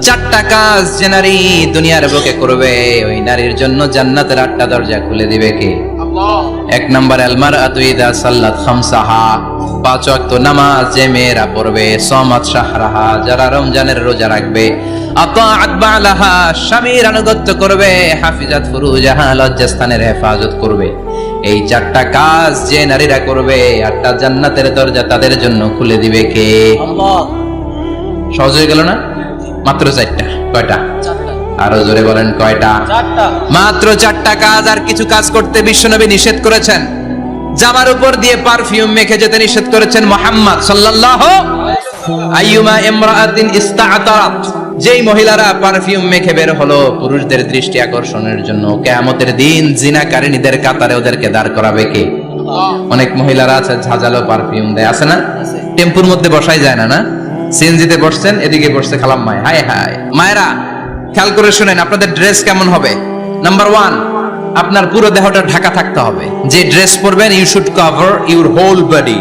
চারটা কাজ যে নারী দুনিয়ার বুকে করবে, ওই নারীর জন্য জান্নাতের 8টা দরজা খুলে দিবে কে? এক নাম্বার, আল মারআতু ইযা সাল্লাত খামসাহা, 5 ওয়াক্ত নামাজ যে মেয়েরা পড়বে, সামাত শাহরাহা, যারা রমজানের রোজা রাখবে, আতাআত বালাহা, স্বামীর আনুগত্য করবে, হাফিজাত ফুরুজাহা, লজ্জাস্থানের হেফাজত করবে। এই 4টা কাজ যে নারীরা করবে, 8টা জান্নাতের দরজা তাদের জন্য খুলে দিবে কে? আল্লাহ। সহজ হয়ে গেল না? মাত্র 4টা। কয়টা? আরো জোরে বলেন, কয়টা? 4টা। মাত্র 4টা কাজ। আর কিছু কাজ করতে বিশ্বনবী নিষেধ করেছেন। জামার উপর দিয়ে পারফিউম মেখে যেতে নিষেধ করেছেন মুহাম্মদ সাল্লাল্লাহু আইয়ুমা ইমরাআতিন ইস্তাআতারাত, যেই মহিলারা পারফিউম মেখে বের হলো পুরুষদের দৃষ্টি আকর্ষণের জন্য, কিয়ামতের দিন জিনাকারিনীদের কাতারে ওদেরকে দাঁড় করাবে কে? অনেক মহিলারা আছে ঝাঁঝালো পারফিউম দেয়, আছে না? টেম্পুর মধ্যে বসাই যায় না, না? সিএনজিতে বসছেন, এদিকে বসছে খালাম্মায়, হায় হায়। মায়েরা খেয়াল করে শুনেন, আপনাদের ড্রেস কেমন হবে? নাম্বার 1, আপনার পুরো দেহটা ঢাকা থাকতে হবে। যে ড্রেস পরবেন, you should cover your whole body.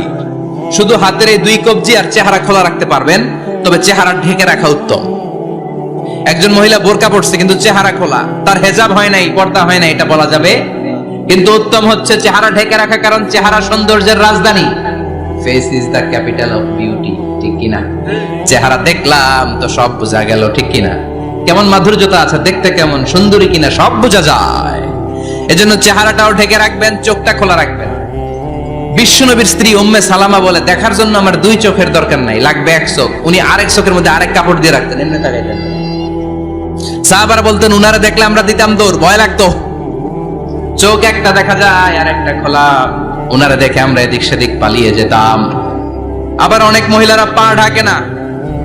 শুধু হাতের এই 2 কবজি আর চেহারা খোলা রাখতে পারবেন, তবে চেহারা ঢেকে রাখা উত্তম। একজন মহিলা বোরকা পরছে কিন্তু চেহারা খোলা, তার হেজাব হয় নাই, পর্দা হয় নাই, এটা বলা যাবে? কিন্তু উত্তম হচ্ছে চেহারা ঢেকে রাখা, কারণ চেহারা সৌন্দর্যের রাজধানী। Face is the capital of beauty, ঠিক কিনা? চেহারা দেখলাম তো সব বোঝা গেল, ঠিক কিনা? কেমন মাধুর্যতা আছে, দেখতে কেমন সুন্দরী কিনা সব বোঝা যায়। এজন্য চেহারাটাও ঢেকে রাখবেন, চোখটা খোলা রাখবেন। বিশ্বনবীর স্ত্রী উম্মে সালামা বলে, দেখার জন্য আমার 2 চোখের দরকার নাই, লাগবে 1 চোখ। উনি আরেক চোখের মধ্যে আরেক কাপড় দিয়ে রাখতেন, এমনি তাকাইতেন। সাহাবারা বলতেন, উনারে দেখলে আমরা দিতাম দৌড়, ভয় লাগতো। চোখ একটা দেখা যায় আর একটা খোলা, উনারে দেখে আমরা এদিক সেদিক পালিয়ে যেতাম। আবার অনেক মহিলারা পা ঢাকে না,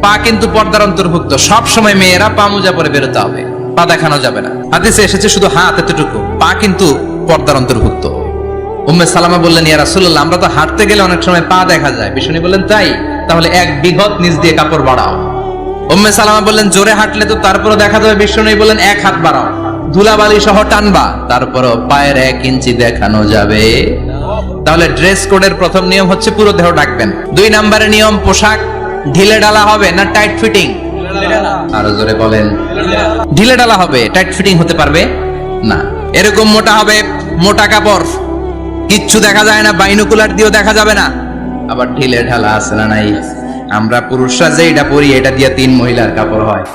পা কিন্তু পর্দার অন্তর্ভুক্ত। সব সময় মেয়েরা পা মোজা পরে বেরোতে হবে, পা দেখানো যাবে না। হাদিসে এসেছে শুধু হাত এতটুকু, পা কিন্তু পর্দার অন্তর্ভুক্ত। উম্মে সালামা বললেন, ইয়া রাসূলুল্লাহ, আমরা তো হাঁটতে গেলে অনেক সময় পা দেখা যায়। বিষ্ণু বললেন, তাই? তাহলে 1 বিঘত নিচ দিয়ে কাপড় বাড়াও। উম্মে সালামা বললেন, জোরে হাঁটলে তো তারপরও দেখা যাবে। বিষ্ণু বললেন, 1 হাত বাড়াও, ধুলাবালি সহ টানবা, তারপরও পায়ের 1 ইঞ্চি দেখানো যাবে। তাহলে ড্রেস কোডের প্রথম নিয়ম হচ্ছে পুরো দেহ ঢাকবেন। 2 নম্বরের নিয়ম, পোশাক ঢিলে ঢালা হবে না টাইট ফিটিং? আরো জোরে বলেন। ঢিলে ঢালা হবে, টাইট ফিটিং হতে পারবে না। এরকম মোটা হবে, মোটা কাপড়, কিচ্ছু দেখা যায় না, বাইনোকুলার দিয়েও দেখা যাবে না। আবার ঢিলে ঢালা আছে না নাই? আমরা পুরুষরা যে এটা পরি, এটা দিয়ে 3 মহিলার কাপড় হয়,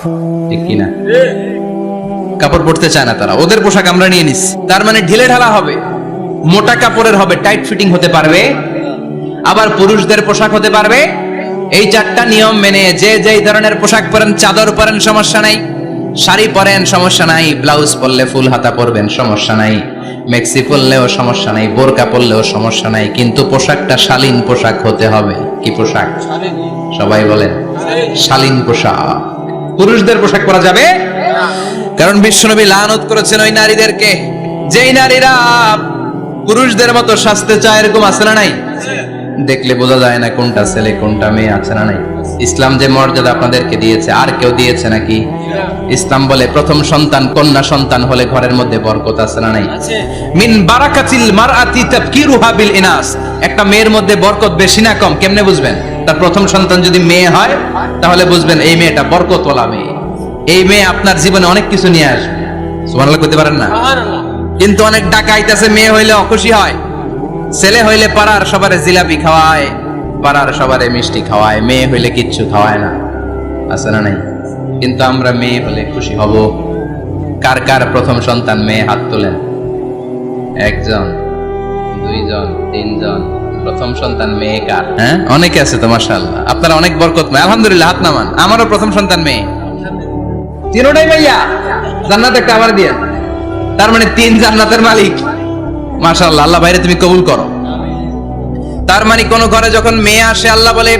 ঠিক কিনা? কাপড় পরতে চায় না তারা, ওদের পোশাক আমরা নিয়ে নিচ্ছি। তার মানে ঢিলে ঢালা হবে, মোটা কাপড়ের হবে, টাইট ফিটিং হতে পারবে। আবার পুরুষদের পোশাক হতে পারবে। এই 4টা নিয়ম মেনে যে যেই ধরনের পোশাক পরেন, চাদর পরেন সমস্যা নাই, শাড়ি পরেন সমস্যা নাই, ব্লাউজ পরলে ফুল হাতা পরবেন সমস্যা নাই, মেক্সি পরলেও সমস্যা নাই, বোরকা পরলেও সমস্যা নাই, কিন্তু পোশাকটা শালীন পোশাক হতে হবে। কি পোশাক? সবাই বলেন, শালীন পোশাক। পুরুষদের পোশাক পরা যাবে? কারণ বিশ্বনবী লানত করেছেন ওই নারীদেরকে, যেই নারীরা পুরুষদের মতো সাজতে চায়। এরকম আছে না নাই? দেখলে বোঝা যায় না কোনটা ছেলে কোনটা মেয়ে, আছে না নাই? ইসলাম যে মর্যাদা আপনাদেরকে দিয়েছে, আর কেউ দিয়েছে নাকি? ইসলাম বলে প্রথম সন্তান কন্যা সন্তান হলে ঘরের মধ্যে বরকত, আছে না নাই? মিন বারাকাতিল মারআতি তাফকিরুহা বিল ইনাস, একটা মেয়ের মধ্যে বরকত বেশি না কম কেমনে বুঝবেন? তার প্রথম সন্তান যদি মেয়ে হয়, তাহলে বুঝবেন এই মেয়েটা বরকতওয়ালা মেয়ে। এই মেয়ে আপনার জীবনে অনেক কিছু নিয়ে আসবে। সুবহানাল্লাহ কইতে পারেন না? কিন্তু অনেক ডাকাইতেছে, মেয়ে হইলে অখুশি হয়, ছেলে হইলে পাড়ার সবারে জিলাপি খাওয়ায়, পাড়ার সবারে মিষ্টি খাওয়ায়, মেয়ে হইলে কিচ্ছু খাওয়ায় না, আছে না নাই? কিন্তু আমরা মেয়ে হলে খুশি হব। কার কার প্রথম সন্তান মেয়ে? হাত তোলেন। 1 জন, 2 জন, 3 জন। প্রথম সন্তান মেয়ে কার? হ্যাঁ, অনেকে আছে তো মাশাআল্লাহ, আপনারা অনেক বরকতময়, আলহামদুলিল্লাহ, হাত নামান। আমারও প্রথম সন্তান মেয়ে, 3টাই মাইয়া, জান্নাত একটা আবার দিয়ে। তার মানে 3 জান্নাতের মালিক, মাশাআল্লাহ। আল্লাহ বাইরে তুমি কবুল করো। তার মানে কোন ঘরে যখন মেয়ে আসে, আল্লাহ বলে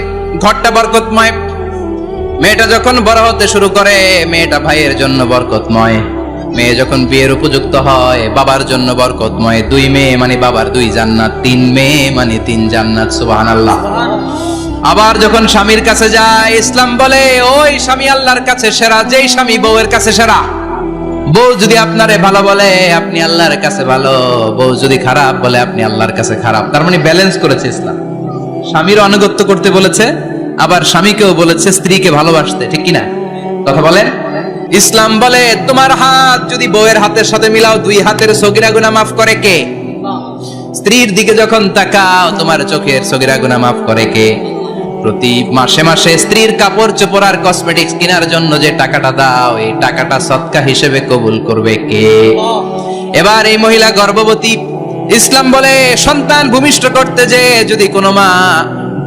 ঘরটা বরকতময়। মেয়েটা যখন বড় হতে শুরু করে, মেয়েটা ভাইয়ের জন্য বরকতময়। মেয়ে যখন বিয়ের উপযুক্ত হয়, বাবার জন্য বরকতময়। 2 মেয়ে মানে বাবার 2 জান্নাত, 3 মেয়ে মানে 3 জান্নাত, সুবহানাল্লাহ। আবার যখন স্বামীর কাছে যায়, ইসলাম বলে ওই স্বামী আল্লাহর কাছে সেরা, যেই স্বামী বউয়ের কাছে সেরা। বউ যদি আপনারে ভালো বলে, আপনি আল্লাহর কাছে ভালো। বউ যদি খারাপ বলে, আপনি আল্লাহর কাছে খারাপ। তার মানে ব্যালেন্স করেছে ইসলাম। স্বামীর আনুগত্য করতে বলেছে, আবার স্বামীকেও বলেছে স্ত্রীকে ভালোবাসতে, ঠিক কিনা? কথা বলেন। ইসলাম বলে তোমার হাত যদি বউয়ের হাতের সাথে মিলাও, দুই হাতের সগীরা গুনাহ মাফ করে কে? স্ত্রীর দিকে যখন তাকাও, তোমার চোখের সগীরা গুনাহ মাফ করে কে? প্রতি মাসে মাসে স্ত্রীর কাপড় চোপড় আর কসমেটিক্স কেনার জন্য যে টাকাটা দাও, এই টাকাটা সদকা হিসেবে কবুল করবে কে? এবার এই মহিলা গর্ভবতী, ইসলাম বলে সন্তান ভূমিষ্ঠ করতে যে যদি কোনো মা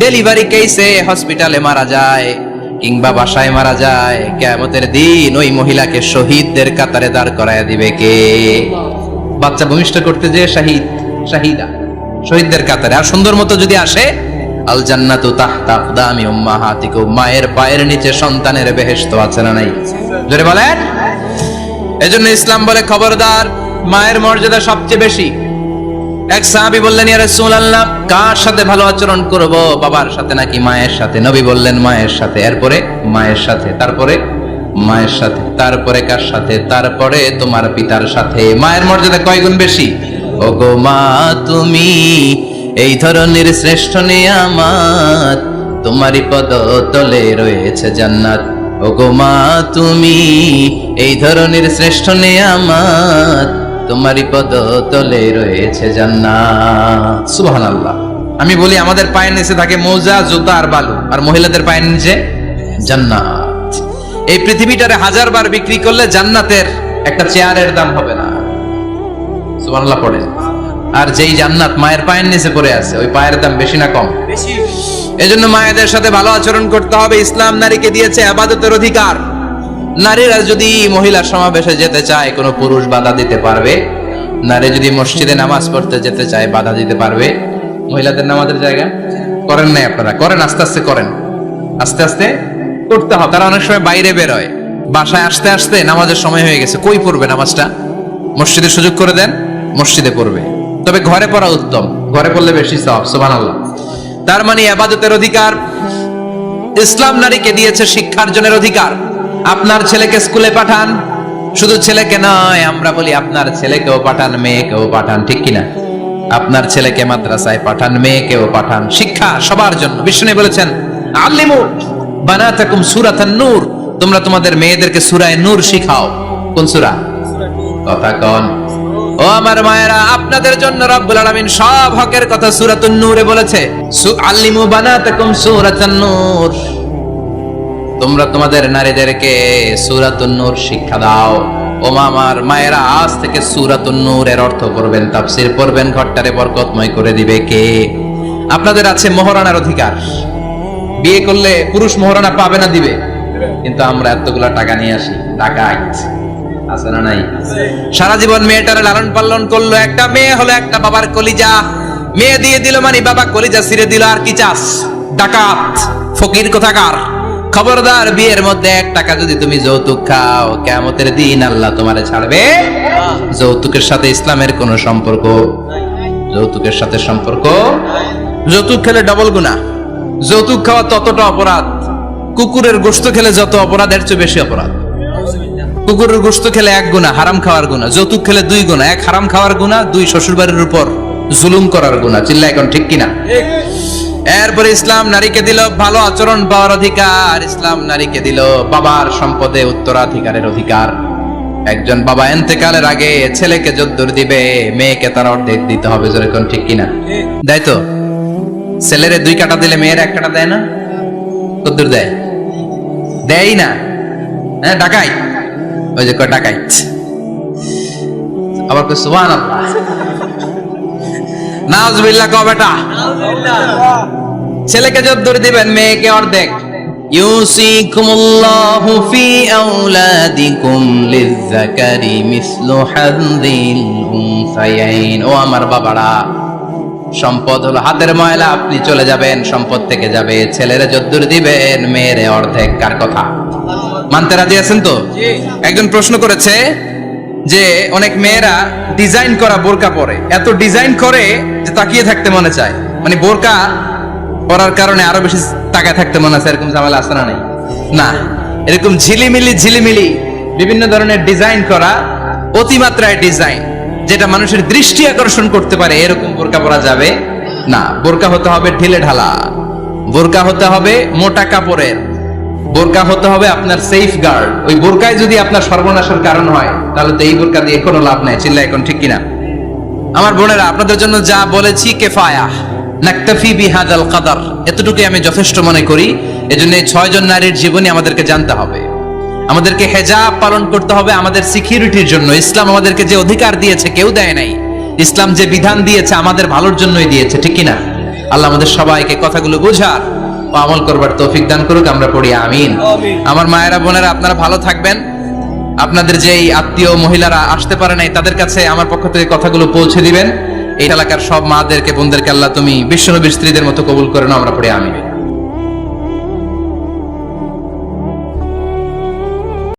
ডেলিভারি কেসে হসপিটালে মারা যায় কিংবা বাসায় মারা যায়, কিয়ামতের দিন ওই মহিলাকে শহীদদের কাতারে দাঁড় করায় দিবে কে? বাচ্চা ভূমিষ্ঠ করতে যে শাহিদা, শহীদদের কাতারে। আর সুন্দর মতো যদি আসে, আল জান্নাতু তাহতা আকদামি উম্মাহাতিকুম, মায়ের পায়ের নিচে সন্তানের বেহেশত আছে না নাই? জোরে বলেন। এজন্য ইসলাম বলে খবরদার, মায়ের মর্যাদা সবচেয়ে বেশি। এক সাহাবী বললেন, ইয়া রাসূলুল্লাহ, কার সাথে ভালো আচরণ করব? বাবার সাথে নাকি মায়ের সাথে? নবী বললেন মায়ের সাথে, এরপরে মায়ের সাথে, তারপরে মায়ের সাথে, তারপরে কার সাথে? তারপরে তোমার পিতার সাথে। মায়ের মর্যাদা কয় গুণ বেশি? ওগো মা, তুমি এই ধরনের শ্রেষ্ঠ নিয়ামত, তোমারই পদতলে রয়েছে জান্নাত। ওগো মা, তুমি এই ধরনের শ্রেষ্ঠ নিয়ামত, তোমারই পদতলে রয়েছে জান্নাত। সুবহানাল্লাহ। আমি বলি আমাদের পায়ের নিচে থাকে মোজা, জুতা আর বালু, আর মহিলাদের পায়ের নিচে জান্নাত। এই পৃথিবীটারে 1000 বার বিক্রি করলে জান্নাতের একটা চেয়ারের দাম হবে না। সুবহানাল্লাহ পড়ে। আর যেই জান্নাত মায়ের পায়ের নিচে পড়ে আছে, ওই পায়ের দাম বেশি না কম? বেশি। এজন্য মায়েদের সাথে ভালো আচরণ করতে হবে। ইসলাম নারীকে দিয়েছে ইবাদতের অধিকার। নারীরা যদি মহিলার সমাবেশে যেতে চায়, কোনো পুরুষ বাধা দিতে পারবে? নারী যদি মসজিদে নামাজ পড়তে যেতে চায়, বাধা দিতে পারবে? মহিলাদের নামাজের জায়গা করেন নাই আপনারা? করেন, আস্তে আস্তে করেন, আস্তে আস্তে করতে হবে। তারা অনেক সময় বাইরে বের হয়, বাসায় আসতে আসতে নামাজের সময় হয়ে গেছে, কই পড়বে নামাজটা? মসজিদে সুযোগ করে দেন, মসজিদে পড়বে। তবে ঘরে পড়া উত্তম, ঘরে পড়লে বেশি সওয়াব। সুবহানাল্লাহ। তার মানে ইবাদতের অধিকার। ইসলাম নারীকে দিয়েছে শিক্ষার্জনের অধিকার। আপনার ছেলেকে স্কুলে পাঠান, শুধু ছেলেকে নয়, আমরা বলি আপনার ছেলেকেও পাঠান, মেয়েকেও পাঠান, ঠিক কিনা? আপনার ছেলেকে মাদ্রাসায় পাঠান, মেয়েকেও পাঠান। শিক্ষা সবার জন্য। বিষ্ণু বলেছেন, আল্লিমু বানাতাকুম সূরাতান নূর, তোমরা তোমাদের মেয়েদেরকে সূরা নূর শিখাও। কোন সূরা? কথা কোন? ও আমার মায়েরা, আপনাদের জন্য রব্বুল আলামিন সব হকের কথা সূরাতুন নূরে বলেছে। আল্লিমু বানাতাকুম সূরাতান নূর, তোমরা তোমাদের নারীদেরকে সূরাতুন নূর শিক্ষা দাও। ও আমার মায়েরা, আজ থেকে সূরাতুন নূরের অর্থ পড়বেন, তাফসীর পড়বেন, ঘরটারে বরকতময় করে দিবে কে? আপনাদের আছে মোহরানার অধিকার। বিয়ে করলে পুরুষ মোহরানা পাবে না, দিবে। কিন্তু আমরা এতগুলা টাকা নিয়ে আসি, টাকা আছে না নাই? সারা জীবন মেয়েটারে লালন পালন করলো, একটা মেয়ে হলো একটা বাবার কলিজা। মেয়ে দিয়ে দিল মানে বাবা কলিজা ছিঁড়ে দিল। আর কি চাস? ডাকাত, ফকির কোথাকার। খবরদার, বিয়ের মধ্যে 1 টাকা যদি তুমি যৌতুক খাও, কিয়ামতের দিন আল্লাহ তোমারে ছাড়বে। যৌতুকের সাথে ইসলামের কোনো সম্পর্ক? যৌতুকের সাথে সম্পর্ক? যৌতুক খেলে ডবল গুনাহ। যৌতুক খাওয়া ততটা অপরাধ, কুকুরের গোশত খেলে যত অপরাধ, এর চেয়ে বেশি অপরাধ। কুকুরের গোশত খেলে 1 গুনাহ, হারাম খাওয়ার গুনাহ। যৌতুক খেলে 2 গুনাহ, 1 হারাম খাওয়ার গুনাহ, 2 শ্বশুরবাড়ির উপর জুলুম করার গুনাহ। চিল্লা এখন, ঠিক কিনা? এরপরে ইসলাম নারীকে দিল ভালো আচরণ পাওয়ার অধিকার। ইসলাম নারীকে দিল বাবার সম্পদে উত্তরাধিকারের অধিকার। একজন বাবা ইন্তেকালের আগে ছেলেকে যদ্দুর দিবে, মেয়েকে তার অর্ধেক দিতে হবে। যেরকম, ঠিক কিনা? দেয় তো? ছেলেরে 2 কাটা দিলে মেয়ের 1 কাটা দেয় না? কদ্দুর দেয়? দেয় না। হ্যাঁ, ডাকাইত। ওই যে ডাকাইত। আবার কই সুবহানাল্লাহ, নাউজুবিল্লাহ কও বেটা। ছেলেকে যদ্দুর দিবেন, মেয়েকে অর্ধেক। ইউসিকুমুল্লাহু ফি আওলাদিকুম লিযযাকারি মিসলু হাযযিল উনসায়াইন। ও আমার বাবারা, সম্পদ হলো হাতের ময়লা, আপনি চলে যাবেন, সম্পদ থেকে যাবে। ছেলেরে যদ্দুর দিবেন, মেয়েরে অর্ধেক। কার কথা? মানতে রাজি আছেন তো? একজন প্রশ্ন করেছে যে অনেক মেয়েরা ডিজাইন করা বোরকা পরে, এত ডিজাইন করে যে তাকিয়ে থাকতে মনে চায়। মানে বোরকা পরার কারণে আরো বেশি তাকায় থাকতে মনে চায়, এরকম ঝামেলা আছে না? নাই না, এরকম ঝিলিমিলি বিভিন্ন ধরনের ডিজাইন করা, অতিমাত্রায় ডিজাইন, যেটা মানুষের দৃষ্টি আকর্ষণ করতে পারে, এরকম বোরকা পরা যাবে না। বোরকা হতে হবে ঢিলে ঢালা, বোরকা হতে হবে মোটা কাপড়ের, বোরকা হতে হবে আপনার সেফ গার্ড। ওই বোরকায় যদি আপনার সর্বনাশের কারণ হয় তাহলে তো এই বোরকা দিয়ে কোনো লাভ নাই। চিল্লা এখন ঠিক কিনা? আমার বোনেরা, আপনাদের জন্য যা বলেছি কেফায়া, নাকতাফি বিহাদাল কাদার, এতটুকুই আমি যথেষ্ট মনে করি। এজন্য এই 6 জন নারীর জীবনী আমাদেরকে জানতে হবে, আমাদেরকে হেজাব পালন করতে হবে আমাদের সিকিউরিটির জন্য। ইসলাম আমাদেরকে যে অধিকার দিয়েছে কেউ দেয় নাই। ইসলাম যে বিধান দিয়েছে আমাদের ভালোর জন্যই দিয়েছে, ঠিক কিনা? আল্লাহ আমাদের সবাইকে কথাগুলো বোঝার ও আমল করবার তৌফিক দান করুক। আমরা পড়ি আমিন। আমার মায়েরা বোনেরা, আপনারা ভালো থাকবেন। আপনাদের যেই আত্মীয় মহিলারা আসতে পারে নাই তাদের কাছে আমার পক্ষ থেকে কথাগুলো পৌঁছে দিবেন। এই এলাকার সব মাদেরকে বোনদেরকে আল্লাহ তুমি বিশ্বনবীর স্ত্রীদের মতো কবুল করে নাও। আমরা পড়ি আমিন।